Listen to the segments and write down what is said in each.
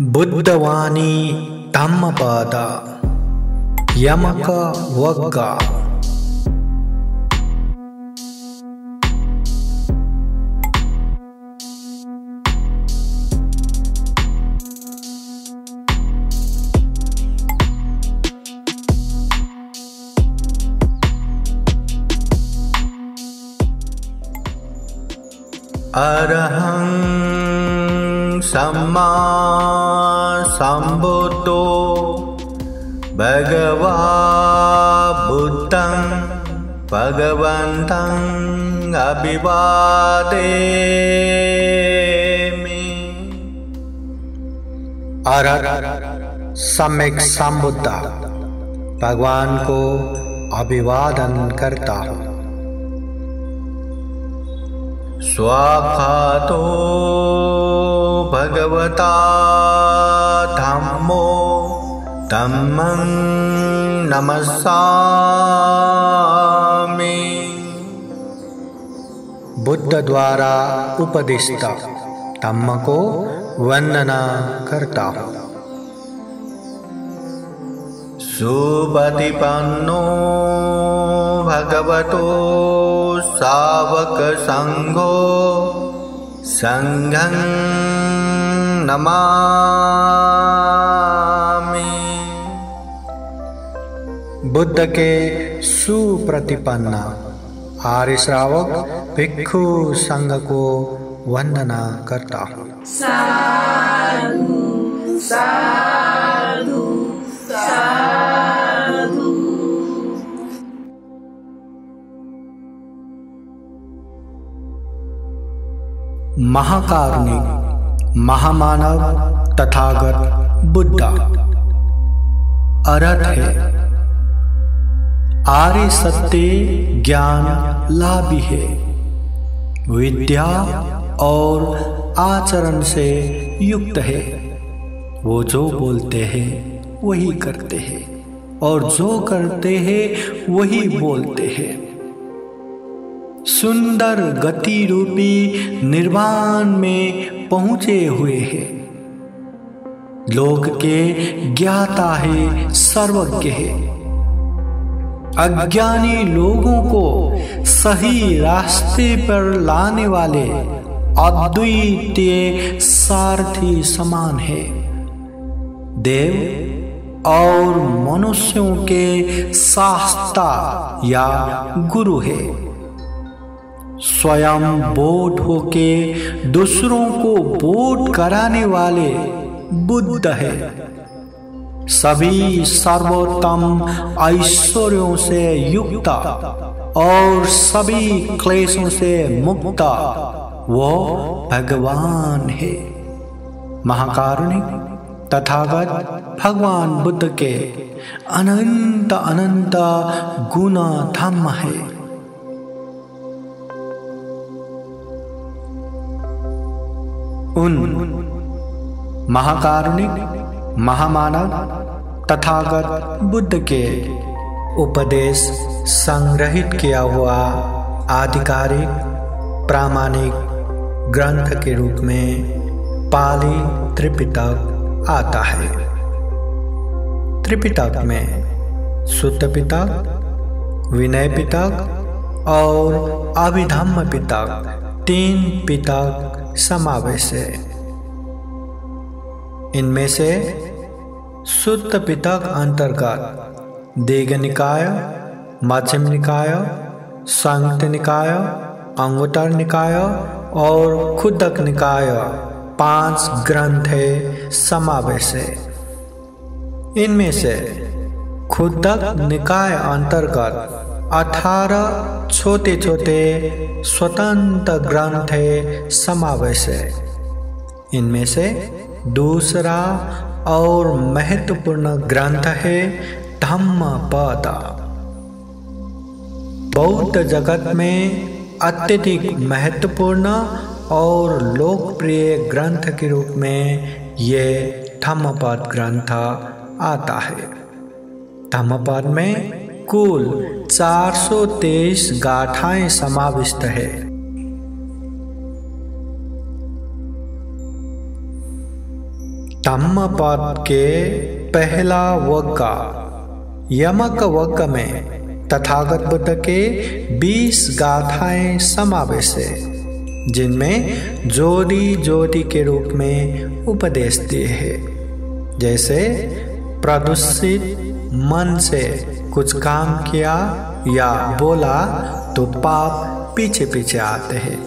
बुद्धवाणी धम्मपद यमक वग्ग अरहं सम्मा सम्बुद्धो भगवा बुद्धं भगवन्तं अभिवादेमि। अरहत सम्यक संबुद्ध भगवान को अभिवादन करता हूँ। स्वाखातो भगवता धम्मो धम्मं नमस्सामि। बुद्ध द्वारा उपदिष्ट धम्म को वंदना करता हूँ। सुपतिपन्नो भगवतो सावक संघो संघं नमामि। बुद्ध के सुप्रतिपन्न आर्य श्रावक भिक्षु संघ को वंदना करता हूँ। साधु साधु साधु। महाकारुणिक महामानव तथागत बुद्ध अरहत है। आर्य सत्य ज्ञान लाभी है। विद्या और आचरण से युक्त है। वो जो बोलते हैं वही करते हैं और जो करते हैं वही बोलते हैं। सुंदर गति रूपी निर्वाण में पहुंचे हुए हैं। लोक के ज्ञाता है, सर्वज्ञ है। अज्ञानी लोगों को सही रास्ते पर लाने वाले अद्वितीय सारथी समान है। देव और मनुष्यों के शास्ता या गुरु है। स्वयं बोध होके दूसरों को बोध कराने वाले बुद्ध है। सभी सर्वोत्तम ऐश्वर्यों से युक्त और सभी क्लेशों से मुक्त वो भगवान है। महाकारुणिक तथागत भगवान बुद्ध के अनंत अनंत गुण धम्म है। उन महाकारुणिक महामानव तथागत बुद्ध के उपदेश संग्रहित किया हुआ आधिकारिक प्रामाणिक ग्रंथ के रूप में पाली त्रिपिटक आता है। त्रिपिटक में सुत्त पिटक, विनय पिटक और अभिधम्म पिटक 3 पिटक समावेश है। इनमें से सुत्त पिटक अंतर्गत दीघ निकाय, मध्यम निकाय, संयुक्त निकाय, अंगुत्तर निकाय और खुद्दक निकाय 5 ग्रंथ समावेश है। इनमें से खुद्दक निकाय अंतर्गत 18 छोटे छोटे स्वतंत्र ग्रंथ समावेश है। इनमें से दूसरा और महत्वपूर्ण ग्रंथ है धम्मपद। बौद्ध जगत में अत्यधिक महत्वपूर्ण और लोकप्रिय ग्रंथ के रूप में ये धम्मपद ग्रंथ आता है। धम्मपद में कुल 423 गाथाएं समाविष्ट है। धम्मपद के पहला वग्ग यमक वग्ग में तथागत बुद्ध के 20 गाथाएं समावेश है, जिनमें जोड़ी जोड़ी के रूप में उपदेश दिए हैं। जैसे प्रदूषित मन से कुछ काम किया या बोला तो पाप पीछे पीछे आते हैं,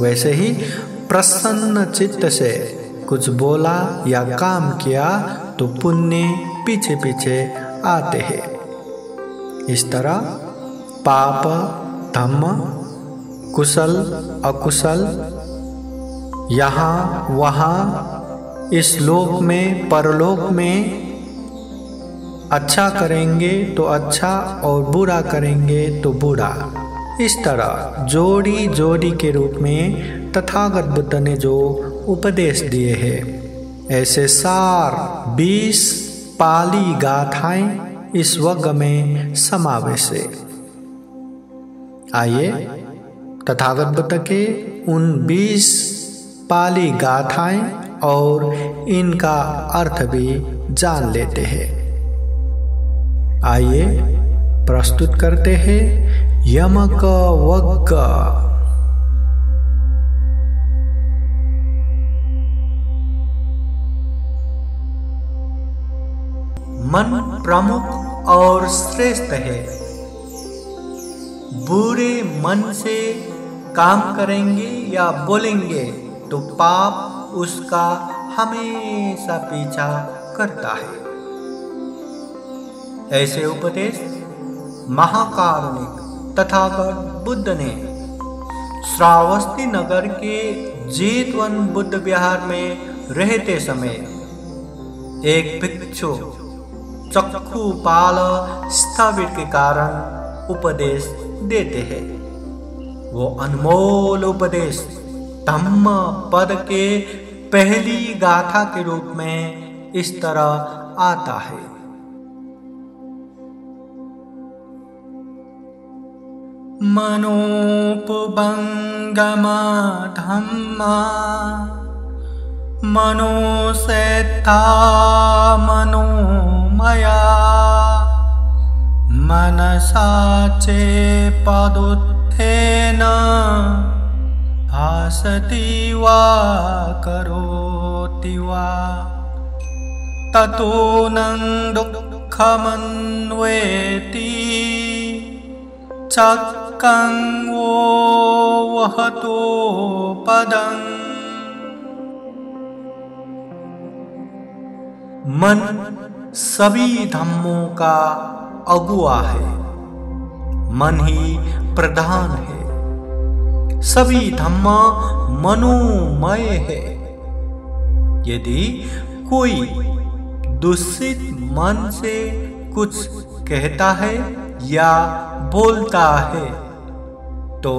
वैसे ही प्रसन्न चित्त से कुछ बोला या काम किया तो पुण्य पीछे पीछे आते हैं। इस तरह पाप धम्म कुशल अकुशल यहाँ वहाँ इस लोक में परलोक में अच्छा करेंगे तो अच्छा और बुरा करेंगे तो बुरा, इस तरह जोड़ी जोड़ी के रूप में तथागत बुद्ध ने जो उपदेश दिए हैं, ऐसे सार 20 पाली गाथाएं इस वग्ग में समावेश है। आइए तथागत बुद्ध के उन 20 पाली गाथाएं और इनका अर्थ भी जान लेते हैं। आइए प्रस्तुत करते हैं यमक वग्ग। मन प्रमुख और श्रेष्ठ है। बुरे मन से काम करेंगे या बोलेंगे तो पाप उसका हमेशा पीछा करता है। ऐसे उपदेश महाकारुणिक तथागत बुद्ध ने श्रावस्ती नगर के जेतवन बुद्ध विहार में रहते समय एक भिक्षु चक्षुपाल स्थविर के कारण उपदेश देते हैं। वो अनमोल उपदेश धम्म पद के पहली गाथा के रूप में इस तरह आता है। मनोपभंगमा धम्मा मनोसेत्था मनोमया मनसा चेपदुत्थेन भासति वा करोति वा ततो नं दुःखमन्वेति चक्कं वो वहतो पदं। मन सभी धम्मों का अगुआ है, मन ही प्रधान है। सभी धम्म मनोमय है। यदि कोई दूषित मन से कुछ कहता है या बोलता है तो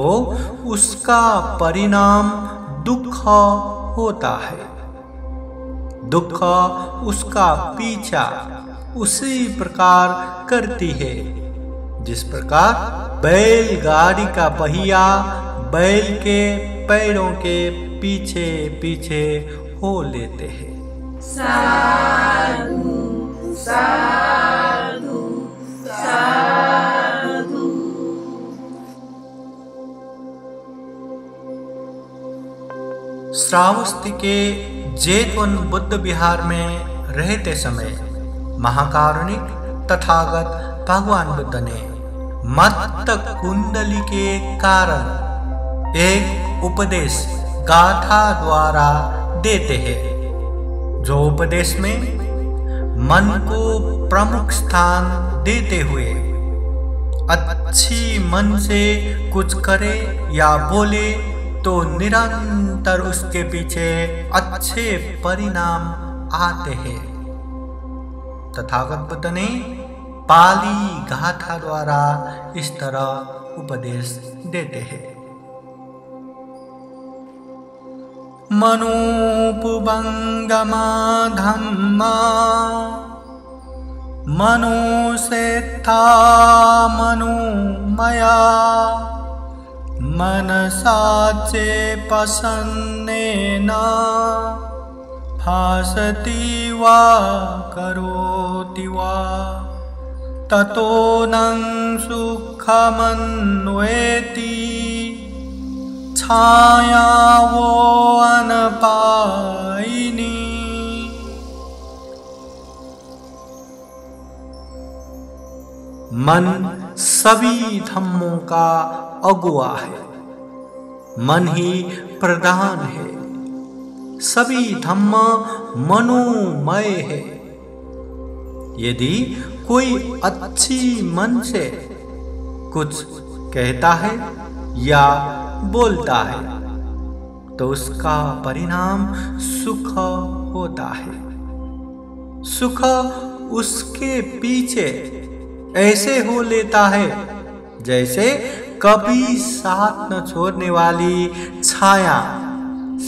उसका परिणाम दुख होता है। दुख उसका पीछा उसी प्रकार करती है जिस प्रकार बैलगाड़ी का पहिया बैल के पैरों के पीछे पीछे हो लेते हैं। साधु साधु साधु। श्रावस्ती के जेतवन बुद्ध विहार में रहते समय महाकारुणिक तथागत भगवान बुद्ध ने मत्त कुंडली के कारण एक उपदेश गाथा द्वारा देते हैं, जो उपदेश में मन को प्रमुख स्थान देते हुए अच्छी मन से कुछ करे या बोले तो निरंतर उसके पीछे अच्छे परिणाम आते हैं। तथागत बुद्ध ने पाली गाथा द्वारा इस तरह उपदेश देते हैं। मनोपभंगमा धम्मा मनोसेत्था मनोमया मनसा चेपसन्नेन हासति वा करोति वा ततो नं सुखमन्वेति छायावो अनपायिनी। मन सभी धम्मों का अगुआ है, मन ही प्रधान है। सभी धम्म मनोमय है। यदि कोई अच्छी मन से कुछ कहता है या बोलता है तो उसका परिणाम सुख होता है। सुख उसके पीछे ऐसे हो लेता है जैसे कभी साथ न छोड़ने वाली छाया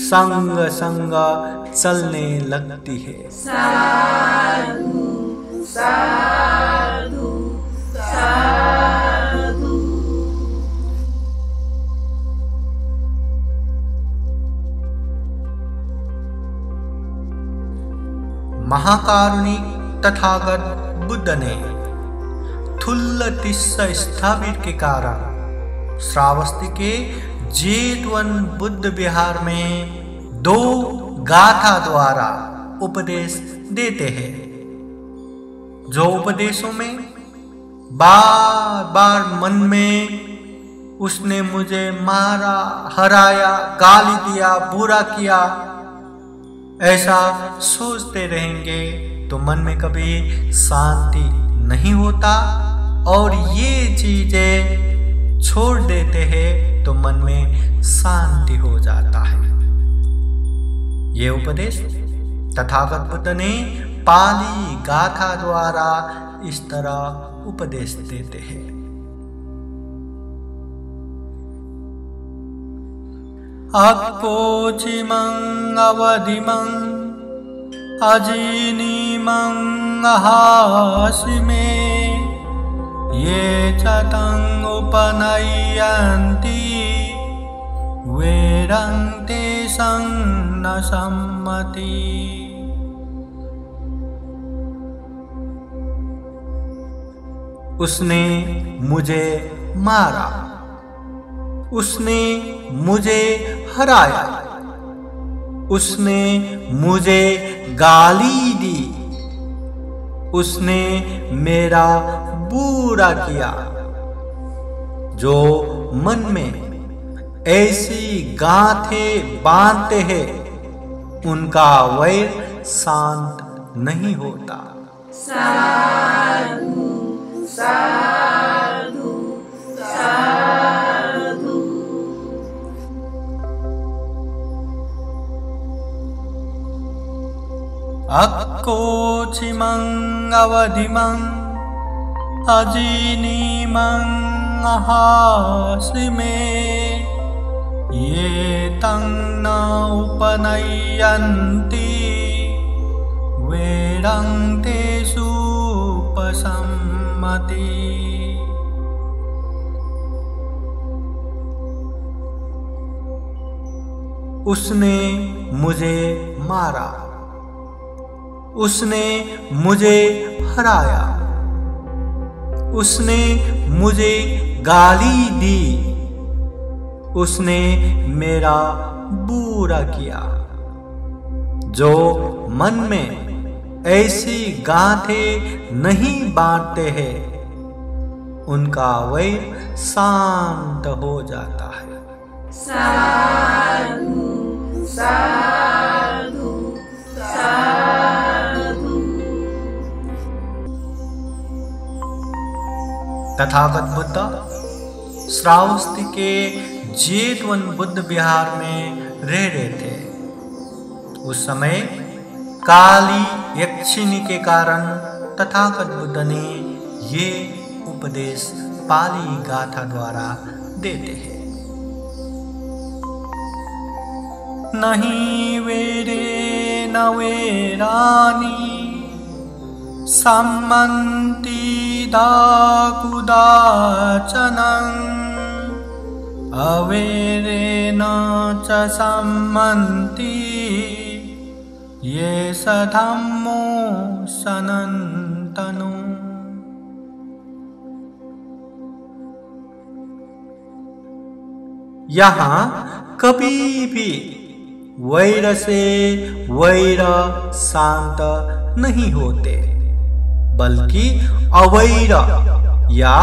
संग संग चलने लगती है। साधु साधु साधु। महाकारुणिक तथागत बुद्ध ने थुल्ल तिस्स स्थापित के कारण श्रावस्ती के जेतवन बुद्ध विहार में 2 गाथा द्वारा उपदेश देते हैं। जो उपदेशों में बार बार मन में उसने मुझे मारा, हराया, गाली दिया, बुरा किया, ऐसा सोचते रहेंगे तो मन में कभी शांति नहीं होता और ये चीजें छोड़ देते हैं तो मन में शांति हो जाता है। ये उपदेश तथागत बुद्ध ने पाली गाथा द्वारा इस तरह उपदेश देते हैं। अक्कोचिमं अवधिमं अजीनिमं अहासिमे ये च तं उपनयन्ति वेरन्ते सं न सम्मति। उसने मुझे मारा, उसने मुझे हराया, उसने मुझे गाली दी, उसने मेरा बुरा किया। जो मन में ऐसी गांठें बांधते हैं उनका वैर शांत नहीं होता। साधु साधु साधु। अक्कोचिमं अवधिमं अजीनिमं अहासिमे ये तं न उपनयन्ति वेरन्ते सुपसम्मति। उसने मुझे मारा, उसने मुझे हराया, उसने मुझे गाली दी, उसने मेरा बुरा किया। जो मन में ऐसी गांठें नहीं बांधते हैं उनका वैर शांत हो जाता है। साधु साधु साधु। तथागत बुद्ध श्रावस्ती के जेतवन बुद्ध विहार में रह रहे थे। उस समय काली यक्षिणी के कारण तथागत बुद्ध ने ये उपदेश पाली गाथा द्वारा देते हैं। नहीं वेरे न वेरानी सम्मन्ति दाकुदाचनं अवेरेण च सम्मन्ति ये स धम्मो सनातनो। यहाँ कभी भी वैर से वैर शांत नहीं होते, बल्कि अवैर या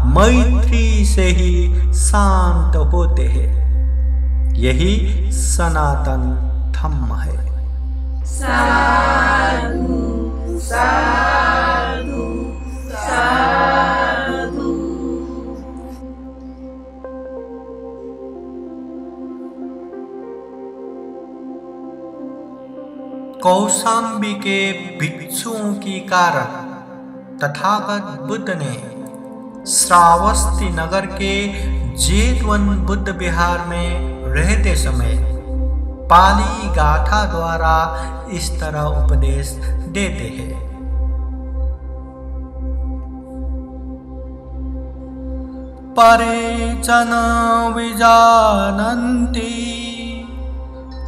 मैत्री से ही शांत होते हैं। यही सनातन धम्म है। साधु साधु साधु। कौशाम्बी के भिक्षुओं की कारण तथागत बुद्ध ने श्रावस्ती नगर के जेतवन बुद्ध विहार में रहते समय पाली गाथा द्वारा इस तरह उपदेश देते हैं। परे जन विजानन्ति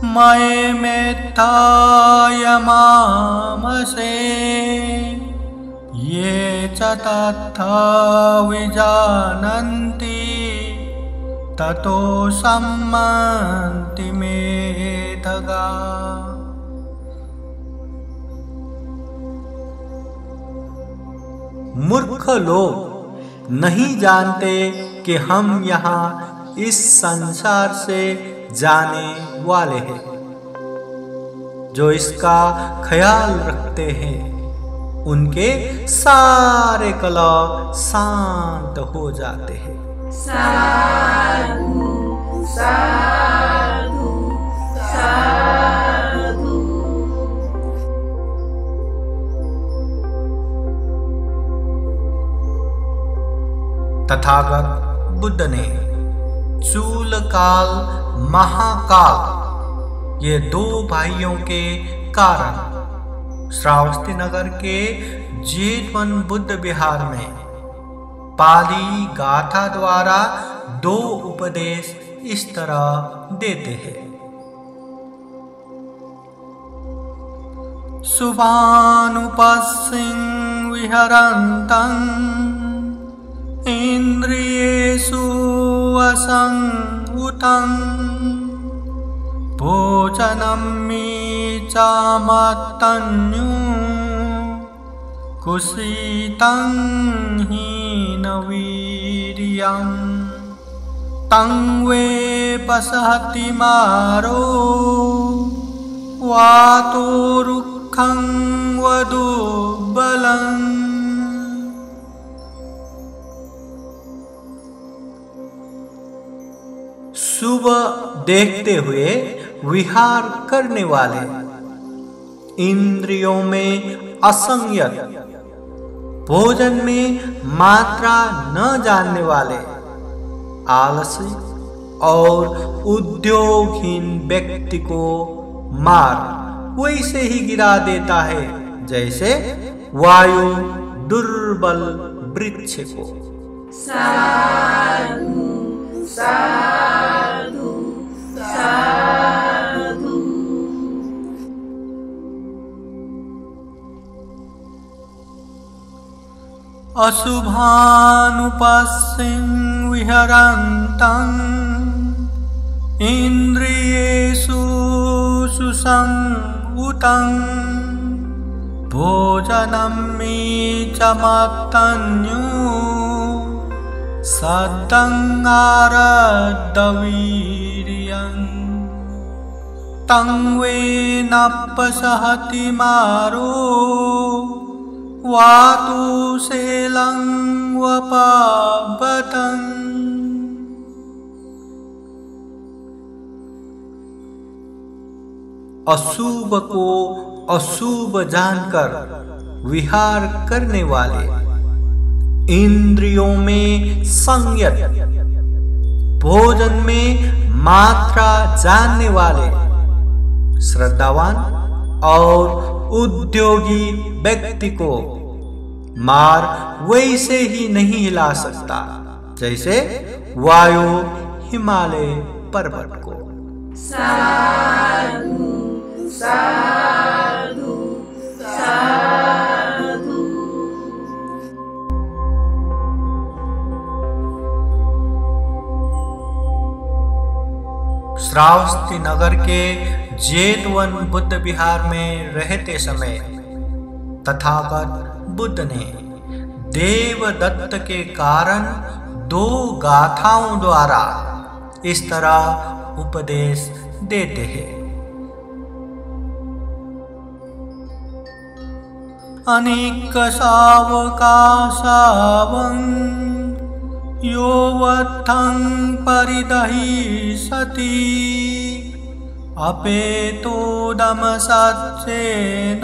मये मेत्ताय मामसे। ये च तथा विजानन्ति ततो सम्मन्ति मेधगा। मूर्ख लोग नहीं जानते कि हम यहाँ इस संसार से जाने वाले हैं। जो इसका ख्याल रखते हैं उनके सारे कलह शांत हो जाते हैं। साधु साधु साधु। तथागत बुद्ध ने चूलकाल महाकाल ये दो भाइयों के कारण श्रावस्ती नगर के जेतवन बुद्ध विहार में पाली गाथा द्वारा दो उपदेश इस तरह देते हैं। सुभानुपस्सिं विहरन्तं इंद्रियेषु असंगुतं भोजनं चामत्तन्यु कुशीतं हीनवीर्यं तं वेपसहति मारो वातो रुक्खं वदुबलम्। शुभ देखते हुए विहार करने वाले, इंद्रियों में असंयत, भोजन में मात्रा न जानने वाले, आलसी और उद्योगहीन व्यक्ति को मार वैसे ही गिरा देता है जैसे वायु दुर्बल वृक्ष को। साधु साधु साधु। अशुभानुपस्सिं विहरन्तं इंद्रियेषु सुसंगुतं भोजनं चामत्तन्यु सद्दं आरब्धवीर्यं तं वेनपसहति मारो वातु शैलं वपावतम्। अशुभ को अशुभ जानकर विहार करने वाले, इंद्रियों में संयत, भोजन में मात्रा जानने वाले, श्रद्धावान और उद्योगी व्यक्ति को मार वैसे ही नहीं हिला सकता जैसे वायु हिमालय पर्वत को। साधु साधु। साधु। श्रावस्ती नगर के जेतवन बुद्ध विहार में रहते समय तथागत बुद्ध ने देवदत्त के कारण 2 गाथाओं द्वारा इस तरह उपदेश देते हैं। अनेक सावका सावं योवत्थं परिदहि सति अपेतो दमसत्सेन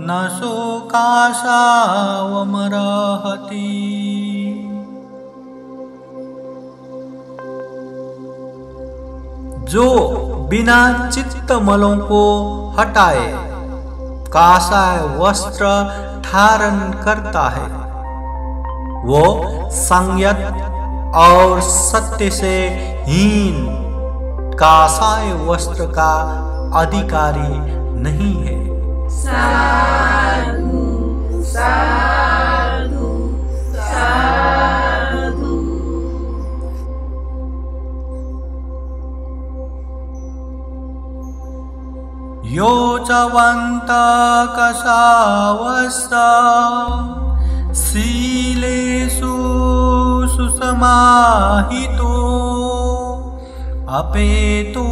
न शोकाशावमरहति। जो बिना चित्तमलों को हटाए काषाय वस्त्र धारण करता है, वो संयत और सत्य से हीन काषाय वस्त्र का अधिकारी नहीं है। साधु साधु साधु। यो चवन्तकसावस्ता शीलेषु सुसमाहितो अपेतो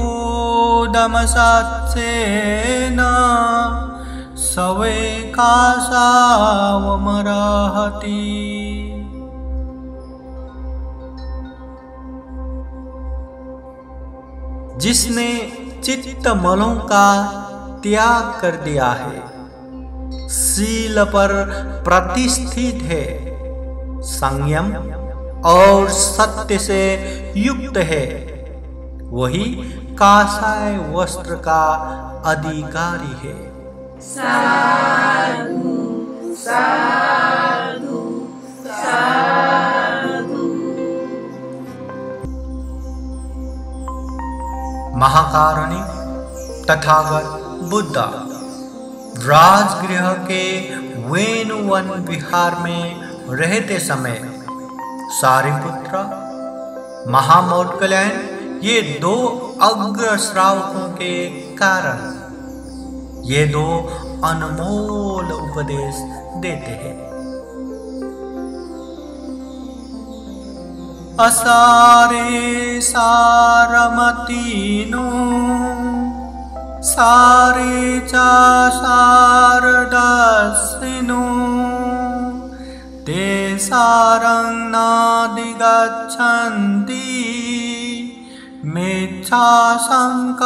दमसत्सेन सवैकाशावमरहति। जिसने चित्तमलों का त्याग कर दिया है, शील पर प्रतिष्ठित है, संयम और सत्य से युक्त है, वही काषाय वस्त्र का अधिकारी है। साधु साधु साधु। महाकारुणिक तथागत बुद्ध राजगृह के वेणुवन विहार में रहते समय सारिपुत्र, महामौदगल्यायन ये 2 अग्र श्रावकों के कारण ये 2 अनमोल उपदेश देते हैं। असारे सारमतीनो सारे चा शारदस्विनो ते सारं नाधिगच्छन्ति मिथ्या संकल्पगोचरा।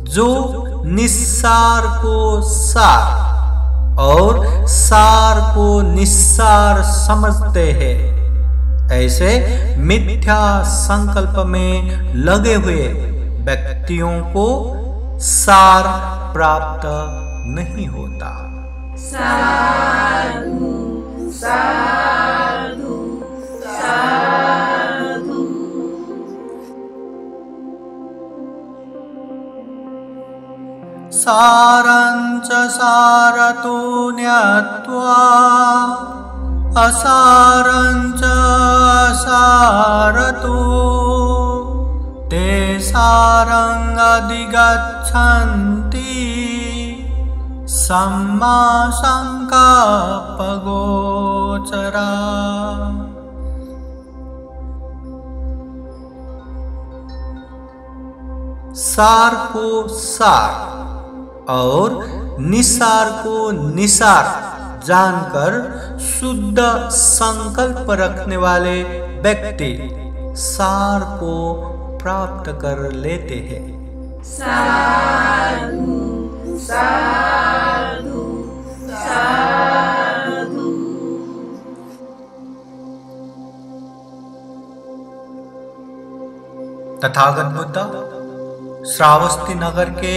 जो निस्सार को सार और सार को निस्सार समझते हैं, ऐसे मिथ्या संकल्प में लगे हुए व्यक्तियों को सार प्राप्त नहीं होता। साधु साधु साधु। सारंच सारतो ज्ञात्वा असारंच असारतो ते सारं अधिगच्छन्ति सम्मा संकल्पगोचरा। सार को सार और निसार को निसार जानकर शुद्ध संकल्प रखने वाले व्यक्ति सार को प्राप्त कर लेते हैं। साधु साधु साधु। तथागत बुद्ध श्रावस्ती नगर के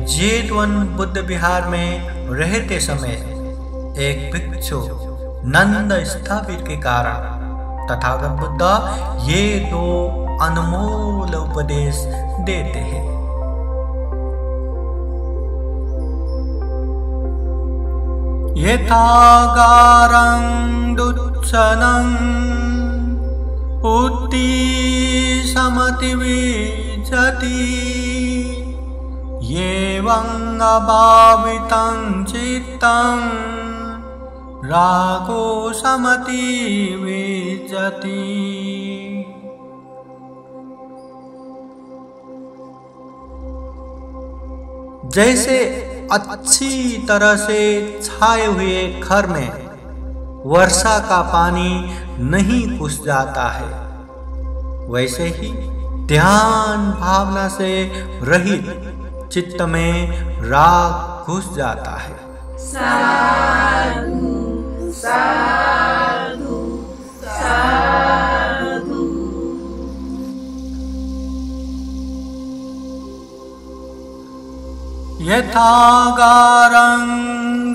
जेतवन बुद्ध विहार में रहते समय एक भिक्षु नंद स्थापित के कारण तथागत बुद्ध ये दो अनमोल उपदेश देते हैं। यथागारं दुच्छनं उत्ति समति विजति एवं अभावितं चित्तं रागो समति विजति। जैसे अच्छी तरह से छाए हुए घर में वर्षा का पानी नहीं घुस जाता है, वैसे ही ध्यान भावना से रहित चित्त में राग घुस जाता है। साधु साधु साधु। यथागारं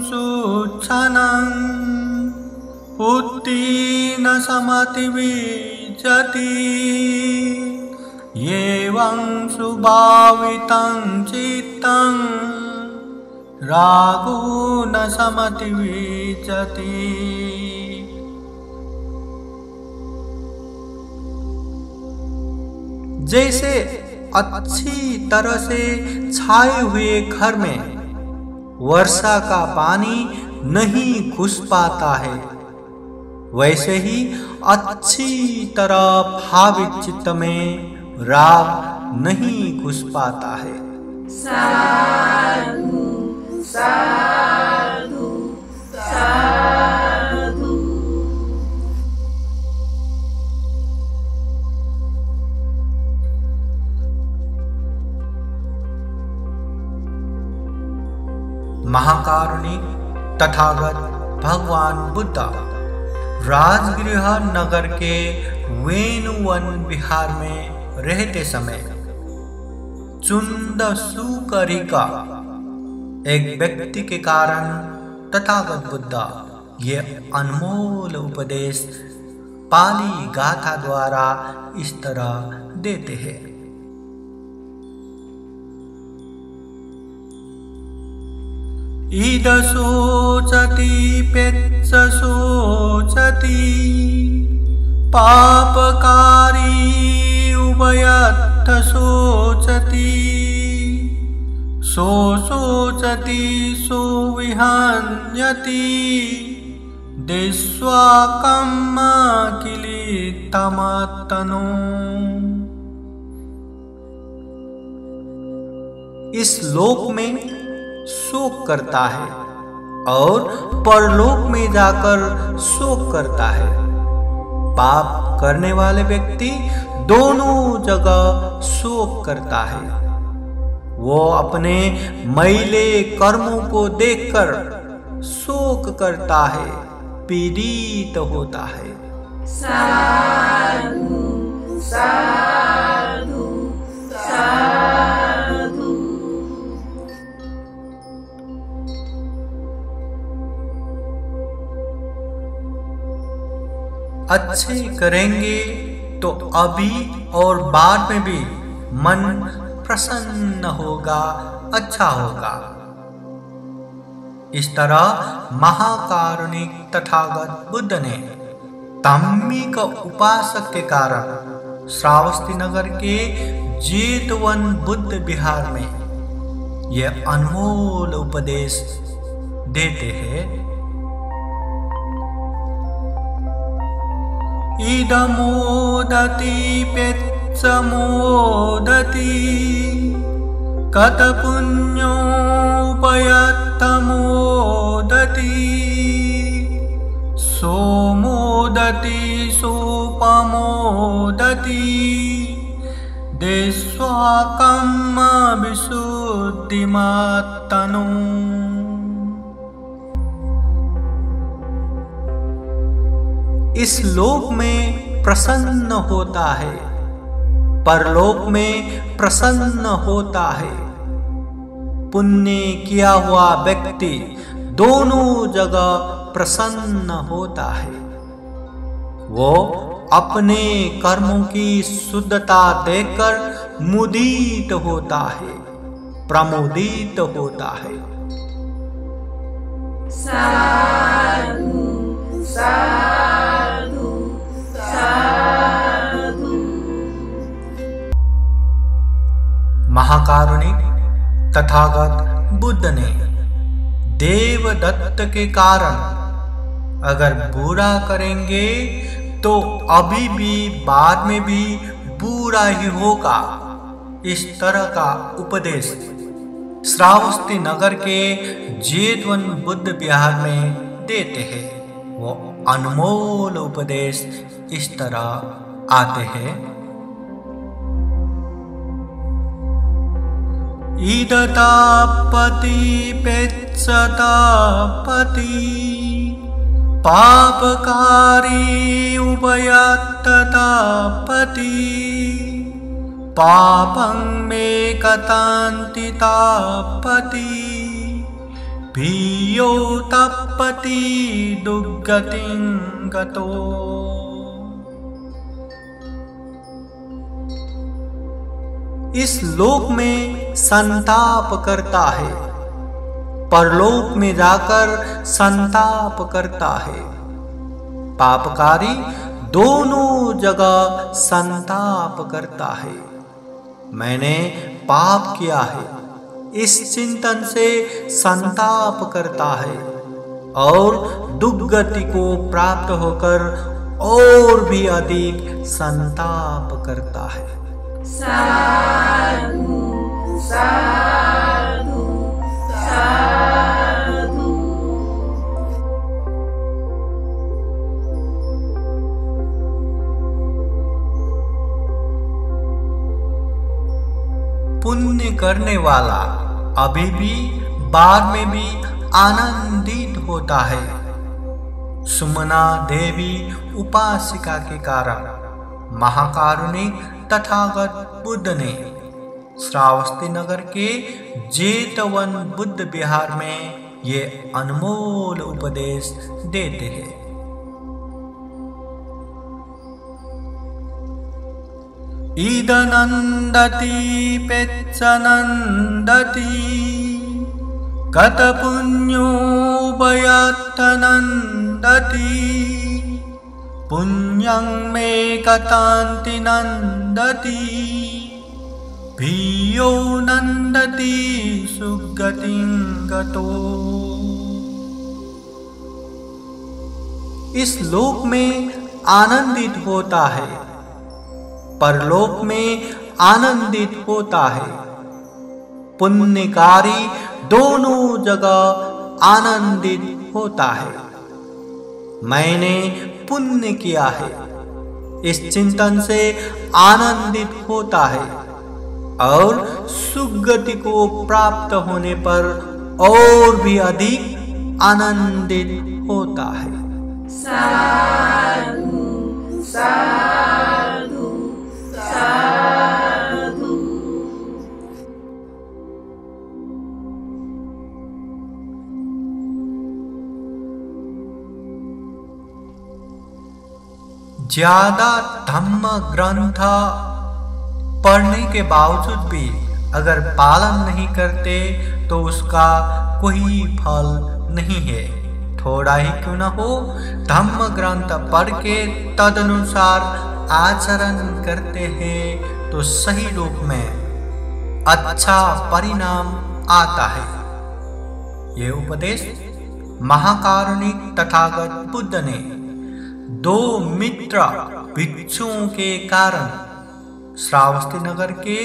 शुच्छनं उत्तीन समति विजति एवं सुभावितं चित्तं रागो न समति विजति। जैसे अच्छी तरह से छाए हुए घर में वर्षा का पानी नहीं घुस पाता है, वैसे ही अच्छी तरह भावित चित्त में राग नहीं घुस पाता है। साधु साधु साधु। महाकारुणिक तथागत भगवान बुद्ध राजगृह नगर के वेणुवन विहार में रहते समय चुंद सुकरी का एक व्यक्ति के कारण तथागत बुद्ध ये अनमोल उपदेश पाली गाथा द्वारा इस तरह देते हैं। इद सोचति पेत्स सोचति पापकारी उभयत्थ सोचति सो सोचति सो विहन्यति दिस्वा कम्मा किलितमतनो। इस लोक में शोक करता है और परलोक में जाकर शोक करता है। पाप करने वाले व्यक्ति दोनों जगह शोक करता है। वो अपने मैले कर्मों को देखकर शोक करता है, पीड़ित होता है। साधु साधु साधु। अच्छे करेंगे तो अभी और बाद में भी मन प्रसन्न होगा, अच्छा होगा। इस तरह महाकारुणिक तथागत बुद्ध ने ताम्मिक उपासक के कारण श्रावस्ती नगर के जेतवन बुद्ध विहार में यह अनमोल उपदेश देते हैं। इदमोदति पेत्समोदति कत पुण्योपयत्तमोदति सोमोदति सोपमोदति देस्वाकम्म विशुद्धिमात्तनु। इस लोक में प्रसन्न होता है, परलोक में प्रसन्न होता है। पुण्य किया हुआ व्यक्ति दोनों जगह प्रसन्न होता है। वो अपने कर्मों की शुद्धता देखकर मुदित होता है, प्रमोदित होता है। साधु साधु साधु। महाकारुणिक तथागत बुद्ध ने देवदत्त के कारण अगर बुरा करेंगे तो अभी भी बाद में भी बुरा ही होगा, इस तरह का उपदेश श्रावस्ती नगर के जेतवन बुद्ध विहार में देते हैं। वो अनमोल उपदेश इस तरह आते हैं। ईदतापति पेत्सतापति पापकारी उभयत्ततापति पापं मे कतान्ति तापति भीयो तपति दुर्गतिं गतो। इस लोक में संताप करता है, परलोक में जाकर संताप करता है। पापकारी दोनों जगह संताप करता है। मैंने पाप किया है, इस चिंतन से संताप करता है और दुर्गति को प्राप्त होकर और भी अधिक संताप करता है। साधु साधु साधु। पुण्य करने वाला अभी भी बाद में भी आनंदित होता है। सुमना देवी उपासिका के कारण महाकारुणिक तथागत बुद्ध ने श्रावस्ती नगर के जेतवन बुद्ध विहार में ये अनमोल उपदेश देते हैं। ईदनंदति पेत्सनंदति कतपुण्योभयत्तनंदति पुण्यं मे कतान्ति नंदति भीयो नंदति सुगतिं गतो। इस लोक में आनंदित होता है, परलोक में आनंदित होता है। पुण्यकारी दोनों जगह आनंदित होता है। मैंने पुण्य किया है, इस चिंतन से आनंदित होता है और सुगति को प्राप्त होने पर और भी अधिक आनंदित होता है। साधु साधु साधु। ज्यादा धम्म ग्रंथ पढ़ने के बावजूद भी अगर पालन नहीं करते तो उसका कोई फल नहीं है। थोड़ा ही क्यों न हो, धम्म ग्रंथ पढ़ के तदनुसार आचरण करते हैं तो सही रूप में अच्छा परिणाम आता है। ये उपदेश महाकारुणिक तथागत बुद्ध ने दो मित्र भिक्षुओं के कारण श्रावस्ती नगर के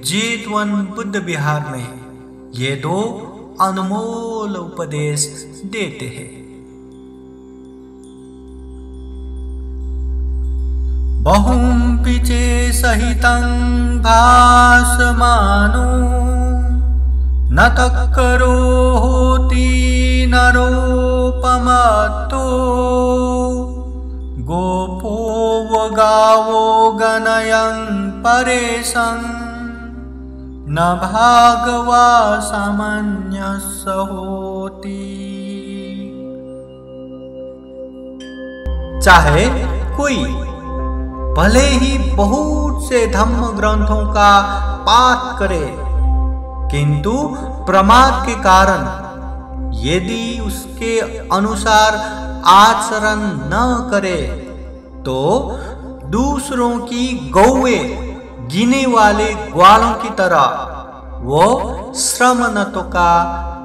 जेतवन बुद्ध विहार में ये दो अनमोल उपदेश देते हैं। बहुम्पिचे सहितं भासमानो न तक्करो होति नरोपमत्तो गोपो गावो गणयं परेशं न भागवा सामान्यस्य होति। चाहे कोई भले ही बहुत से धम्म ग्रंथों का पाठ करे, किंतु प्रमाद के कारण यदि उसके अनुसार आचरण न करे तो दूसरों की गौएं गिने वाले ग्वालों की तरह वो श्रमणत्व का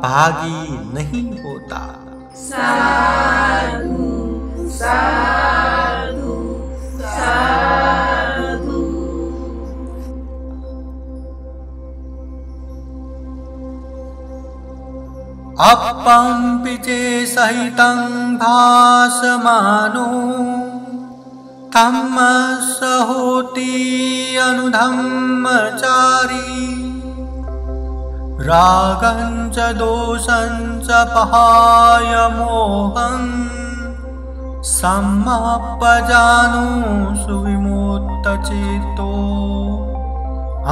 भागी नहीं होता। साधु साधु साधु। अपंपिचे सहितं भासमानो धम्मस्य होति अनुधम्मचारी रागं च दोषं च पहाय मोहं सम्मापजानो सुविमुक्तचित्तो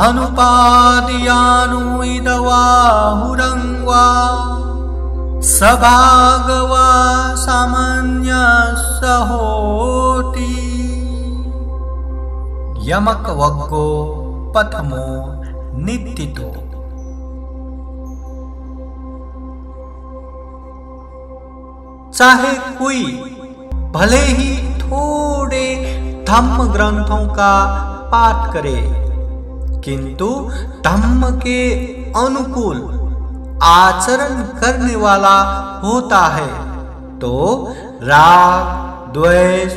अनुपादयानो इदवाहुरंवा सभागवा सामान्यस्य होति। यमक वग्गो पथमो नित्तितो। चाहे कोई भले ही थोड़े धम्म ग्रंथों का पाठ करे, किंतु धम्म के अनुकूल आचरण करने वाला होता है तो राग, द्वेष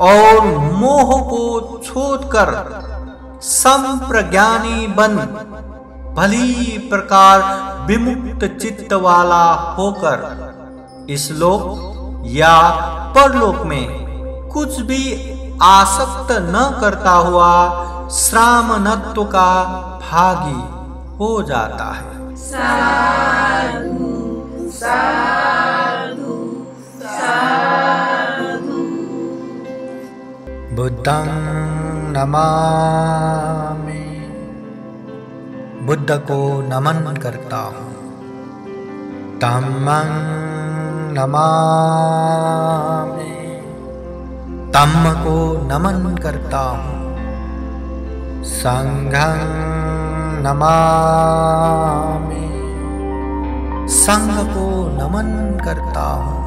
और मोह को छोड़कर संप्रज्ञानी बन भली प्रकार विमुक्त चित्त वाला होकर इस लोक या परलोक में कुछ भी आसक्त न करता हुआ श्रामणत्व का भागी हो जाता है। साधु साधु साधु। बुद्धं नमामि, बुद्ध को नमन करता हूँ। धम्मं नमामि, धम्म को नमन करता हूँ। संघं नमामि, संघ को नमन करता हूँ।